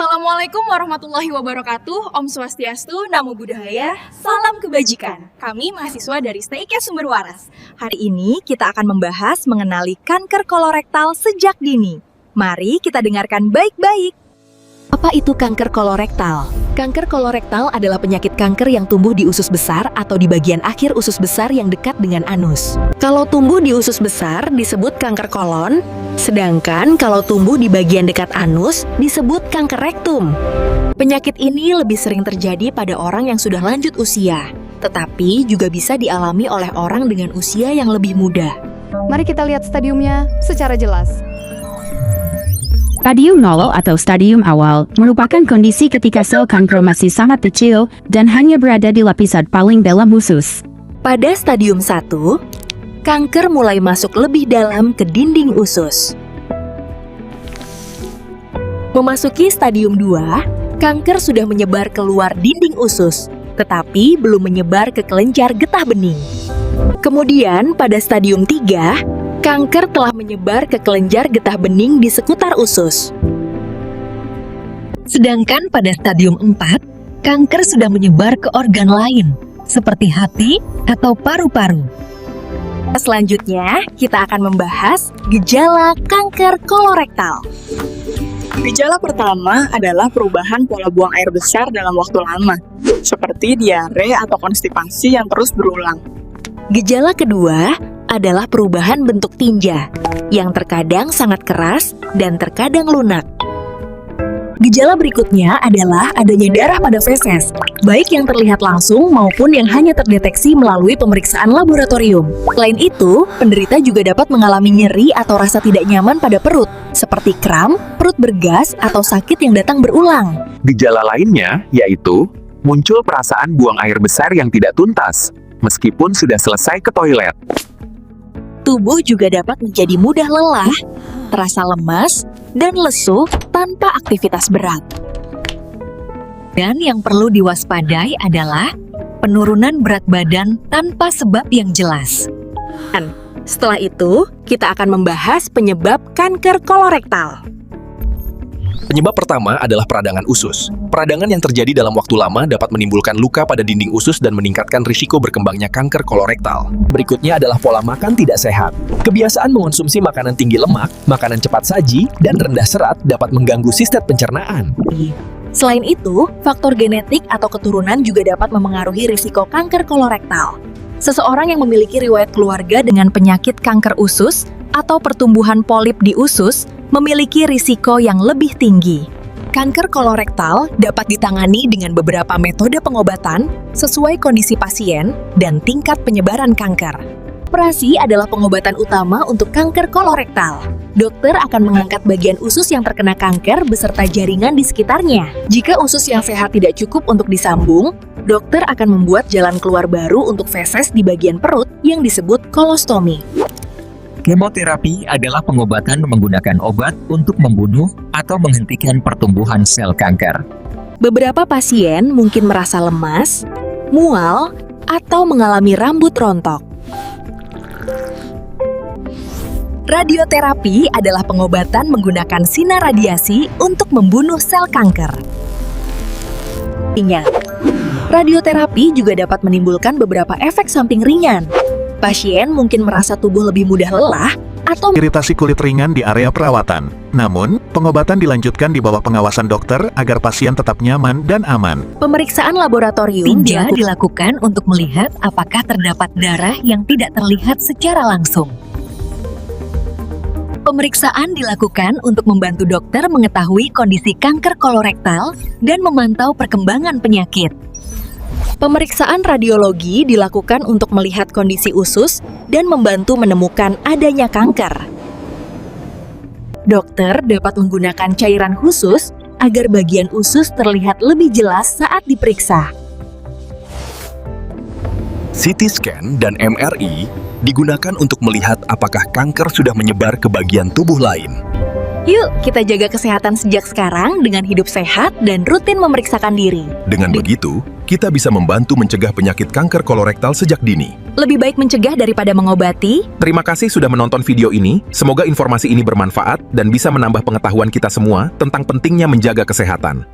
Assalamualaikum warahmatullahi wabarakatuh. Om Swastiastu, Namo Buddhaya, salam kebajikan. Kami mahasiswa dari STIKes Sumber Waras. Hari ini kita akan membahas mengenali kanker kolorektal sejak dini. Mari kita dengarkan baik-baik. Apa itu kanker kolorektal? Kanker kolorektal adalah penyakit kanker yang tumbuh di usus besar atau di bagian akhir usus besar yang dekat dengan anus. Kalau tumbuh di usus besar disebut kanker kolon, sedangkan kalau tumbuh di bagian dekat anus disebut kanker rektum. Penyakit ini lebih sering terjadi pada orang yang sudah lanjut usia, tetapi juga bisa dialami oleh orang dengan usia yang lebih muda. Mari kita lihat stadiumnya secara jelas. Stadium 0 atau stadium awal merupakan kondisi ketika sel kanker masih sangat kecil dan hanya berada di lapisan paling dalam usus. Pada stadium 1, kanker mulai masuk lebih dalam ke dinding usus. Memasuki stadium 2, kanker sudah menyebar keluar dinding usus, tetapi belum menyebar ke kelenjar getah bening. Kemudian pada stadium 3, kanker telah menyebar ke kelenjar getah bening di sekitar usus. Sedangkan pada stadium 4, kanker sudah menyebar ke organ lain, seperti hati atau paru-paru. Selanjutnya, kita akan membahas gejala kanker kolorektal. Gejala pertama adalah perubahan pola buang air besar dalam waktu lama, seperti diare atau konstipasi yang terus berulang. Gejala kedua adalah perubahan bentuk tinja, yang terkadang sangat keras dan terkadang lunak. Gejala berikutnya adalah adanya darah pada feses, baik yang terlihat langsung maupun yang hanya terdeteksi melalui pemeriksaan laboratorium. Selain itu, penderita juga dapat mengalami nyeri atau rasa tidak nyaman pada perut, seperti kram, perut bergas, atau sakit yang datang berulang. Gejala lainnya yaitu muncul perasaan buang air besar yang tidak tuntas, meskipun sudah selesai ke toilet. Tubuh juga dapat menjadi mudah lelah, terasa lemas, dan lesu tanpa aktivitas berat. Dan yang perlu diwaspadai adalah penurunan berat badan tanpa sebab yang jelas. Dan setelah itu, kita akan membahas penyebab kanker kolorektal. Penyebab pertama adalah peradangan usus. Peradangan yang terjadi dalam waktu lama dapat menimbulkan luka pada dinding usus dan meningkatkan risiko berkembangnya kanker kolorektal. Berikutnya adalah pola makan tidak sehat. Kebiasaan mengonsumsi makanan tinggi lemak, makanan cepat saji, dan rendah serat dapat mengganggu sistem pencernaan. Selain itu, faktor genetik atau keturunan juga dapat memengaruhi risiko kanker kolorektal. Seseorang yang memiliki riwayat keluarga dengan penyakit kanker usus atau pertumbuhan polip di usus memiliki risiko yang lebih tinggi. Kanker kolorektal dapat ditangani dengan beberapa metode pengobatan sesuai kondisi pasien dan tingkat penyebaran kanker. Operasi adalah pengobatan utama untuk kanker kolorektal. Dokter akan mengangkat bagian usus yang terkena kanker beserta jaringan di sekitarnya. Jika usus yang sehat tidak cukup untuk disambung, dokter akan membuat jalan keluar baru untuk feses di bagian perut yang disebut kolostomi. Kemoterapi adalah pengobatan menggunakan obat untuk membunuh atau menghentikan pertumbuhan sel kanker. Beberapa pasien mungkin merasa lemas, mual, atau mengalami rambut rontok. Radioterapi adalah pengobatan menggunakan sinar radiasi untuk membunuh sel kanker. Radioterapi juga dapat menimbulkan beberapa efek samping ringan. Pasien mungkin merasa tubuh lebih mudah lelah atau iritasi kulit ringan di area perawatan. Namun, pengobatan dilanjutkan di bawah pengawasan dokter agar pasien tetap nyaman dan aman. Pemeriksaan laboratorium juga dilakukan untuk melihat apakah terdapat darah yang tidak terlihat secara langsung. Pemeriksaan dilakukan untuk membantu dokter mengetahui kondisi kanker kolorektal dan memantau perkembangan penyakit. Pemeriksaan radiologi dilakukan untuk melihat kondisi usus dan membantu menemukan adanya kanker. Dokter dapat menggunakan cairan khusus agar bagian usus terlihat lebih jelas saat diperiksa. CT scan dan MRI digunakan untuk melihat apakah kanker sudah menyebar ke bagian tubuh lain. Yuk, kita jaga kesehatan sejak sekarang dengan hidup sehat dan rutin memeriksakan diri. Dengan begitu, kita bisa membantu mencegah penyakit kanker kolorektal sejak dini. Lebih baik mencegah daripada mengobati. Terima kasih sudah menonton video ini. Semoga informasi ini bermanfaat dan bisa menambah pengetahuan kita semua tentang pentingnya menjaga kesehatan.